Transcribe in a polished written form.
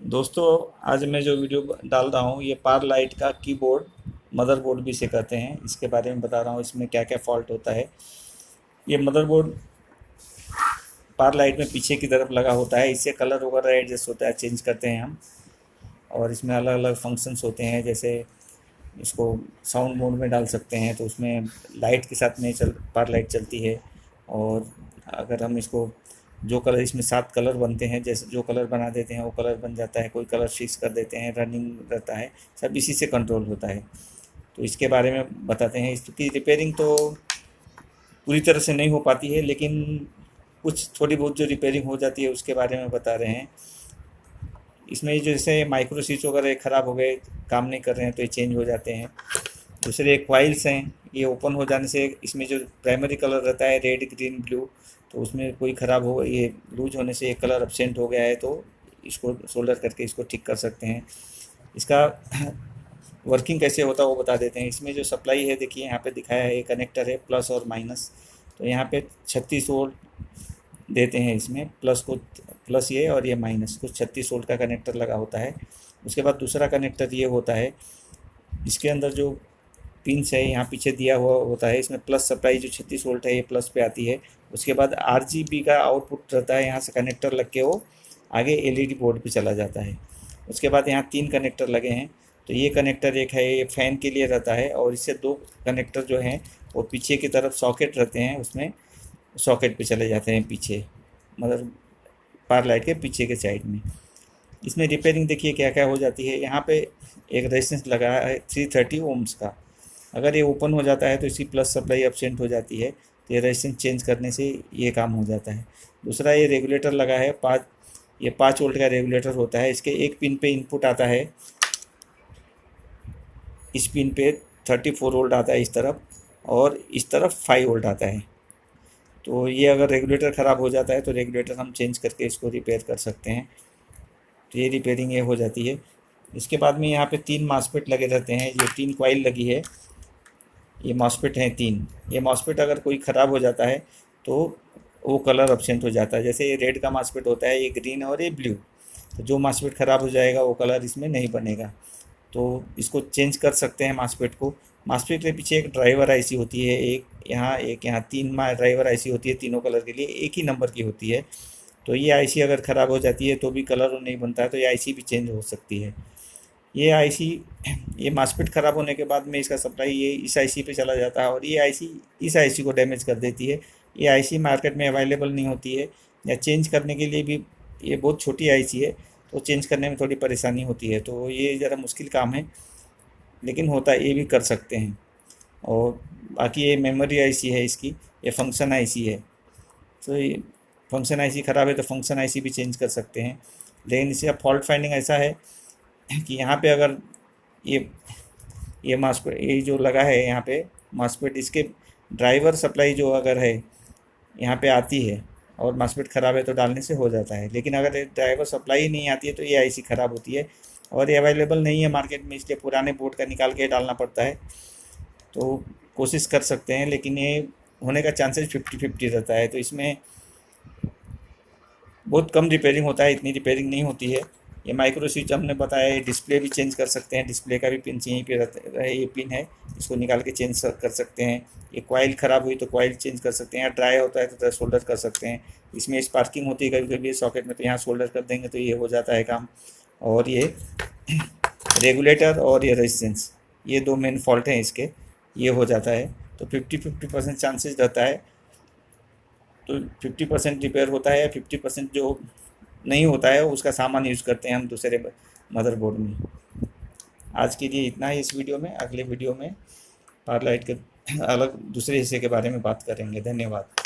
दोस्तों, आज मैं जो वीडियो डाल रहा हूँ ये पार लाइट का कीबोर्ड मदरबोर्ड भी इसे कहते हैं, इसके बारे में बता रहा हूँ इसमें क्या क्या फॉल्ट होता है। ये मदरबोर्ड पार लाइट में पीछे की तरफ लगा होता है, इससे कलर वगैरह एडजस्ट होता है, चेंज करते हैं हम। और इसमें अलग अलग फंक्शंस होते हैं, जैसे इसको साउंड मोड में डाल सकते हैं तो उसमें लाइट के साथ में पार लाइट चलती है। और अगर हम इसको जो कलर इसमें 7 कलर बनते हैं, जैसे जो कलर बना देते हैं वो कलर बन जाता है, कोई कलर फिक्स कर देते हैं, रनिंग रहता है, सब इसी से कंट्रोल होता है। तो इसके बारे में बताते हैं। इसकी रिपेयरिंग तो पूरी तरह से नहीं हो पाती है, लेकिन कुछ थोड़ी बहुत जो रिपेयरिंग हो जाती है उसके बारे में बता रहे हैं। इसमें जैसे माइक्रो स्विच वगैरह ख़राब हो गए, काम नहीं कर रहे हैं तो ये चेंज हो जाते हैं। दूसरे कॉइल्स हैं, ये ओपन हो जाने से इसमें जो प्राइमरी कलर रहता है रेड ग्रीन ब्लू, तो उसमें कोई ख़राब हो, ये लूज होने से एक कलर अब्सेंट हो गया है तो इसको सोल्डर करके इसको ठीक कर सकते हैं। इसका वर्किंग कैसे होता है वो बता देते हैं। इसमें जो सप्लाई है देखिए यहाँ पे दिखाया है, ये कनेक्टर है प्लस और माइनस। तो यहाँ पे 36 वोल्ट देते हैं, इसमें प्लस को प्लस ये और ये माइनस, कुछ 36 वोल्ट का कनेक्टर लगा होता है। उसके बाद दूसरा कनेक्टर ये होता है, इसके अंदर जो पिंस है यहाँ पीछे दिया हुआ होता है, इसमें प्लस सप्लाई जो 36 वोल्ट है ये प्लस पे आती है। उसके बाद RGB का आउटपुट रहता है, यहाँ से कनेक्टर लग के वो आगे LED बोर्ड पे चला जाता है। उसके बाद यहाँ 3 कनेक्टर लगे हैं, तो ये कनेक्टर एक है ये फ़ैन के लिए रहता है, और इससे 2 कनेक्टर जो हैं वो पीछे की तरफ सॉकेट रहते हैं, उसमें सॉकेट पे चले जाते हैं पीछे, मतलब पावर लाइट के पीछे के साइड में। इसमें रिपेयरिंग देखिए क्या क्या हो जाती है। यहाँ पे एक रेजिस्टेंस लगा है 330 ओम्स का, अगर ये ओपन हो जाता है तो इसकी प्लस सप्लाई एब्सेंट हो जाती है, तो ये रेजिस्टेंस चेंज करने से ये काम हो जाता है। दूसरा ये रेगुलेटर लगा है, 5 वोल्ट का रेगुलेटर होता है। इसके एक पिन पे इनपुट आता है, इस पिन पे 34 वोल्ट आता है इस तरफ, और इस तरफ 5 वोल्ट आता है। तो ये अगर रेगुलेटर ख़राब हो जाता है तो रेगुलेटर हम चेंज करके इसको रिपेयर कर सकते हैं। तो ये रिपेयरिंग ये हो जाती है। इसके बाद में यहाँ पे 3 मॉसफेट लगे रहते हैं, ये 3 कॉइल लगी है, ये मॉसफेट हैं 3। ये मॉसफेट अगर कोई ख़राब हो जाता है तो वो कलर अब्सेंट हो जाता है। जैसे ये रेड का मॉसफेट होता है, ये ग्रीन और ये ब्लू, तो जो मॉसफेट ख़राब हो जाएगा वो कलर इसमें नहीं बनेगा। तो इसको चेंज कर सकते हैं मॉसफेट को। मॉसफेट के पीछे एक ड्राइवर आईसी होती है, एक यहाँ 3 ड्राइवर आईसी होती है, तीनों कलर के लिए एक ही नंबर की होती है। तो ये आईसी अगर ख़राब हो जाती है तो भी कलर नहीं बनता है, तो ये आईसी भी चेंज हो सकती है। ये आईसी ये मॉसफेट ख़राब होने के बाद में इसका सप्लाई ये इस आईसी पे चला जाता है, और ये आईसी इस आईसी को डैमेज कर देती है। ये आईसी मार्केट में अवेलेबल नहीं होती है, या चेंज करने के लिए भी ये बहुत छोटी आईसी है, तो चेंज करने में थोड़ी परेशानी होती है। तो ये ज़रा मुश्किल काम है, लेकिन होता है, ये भी कर सकते हैं। और बाकी ये मेमोरी आईसी है इसकी, ये फंक्शन आईसी है। तो ये फंक्शन आईसी ख़राब है तो फंक्शन आईसी भी चेंज कर सकते हैं। लेकिन इसका फॉल्ट फाइंडिंग ऐसा है कि यहाँ पे अगर ये ये मॉसफेट ये जो लगा है यहाँ पे मॉसफेट, इसके ड्राइवर सप्लाई जो अगर है यहाँ पे आती है और मॉसफेट ख़राब है तो डालने से हो जाता है। लेकिन अगर ड्राइवर सप्लाई ही नहीं आती है तो ये आईसी ख़राब होती है, और ये अवेलेबल नहीं है मार्केट में, इसलिए पुराने बोर्ड का निकाल के डालना पड़ता है। तो कोशिश कर सकते हैं, लेकिन ये होने का चांसेस 50-50 रहता है। तो इसमें बहुत कम रिपेयरिंग होता है, इतनी रिपेयरिंग नहीं होती है। ये माइक्रो स्विच हमने बताया, ये डिस्प्ले भी चेंज कर सकते हैं, डिस्प्ले का भी पिन यहीं पे रहता है, ये पिन है, इसको निकाल के चेंज कर सकते हैं। ये कॉइल ख़राब हुई तो कॉइल चेंज कर सकते हैं, या ड्राई होता है तो सोल्डर कर सकते हैं। इसमें स्पार्किंग होती है कभी कभी सॉकेट में, तो यहाँ सोल्डर कर देंगे तो ये हो जाता है काम। और ये रेगुलेटर और ये रेजिस्टेंस, ये 2 मेन फॉल्ट हैं इसके, ये हो जाता है। तो 50-50% चांसेस रहता है। तो 50% रिपेयर होता है, या 50% जो नहीं होता है उसका सामान यूज़ करते हैं हम दूसरे मदरबोर्ड में। आज के लिए इतना ही इस वीडियो में। अगले वीडियो में पावर लाइट के अलग दूसरे हिस्से के बारे में बात करेंगे। धन्यवाद।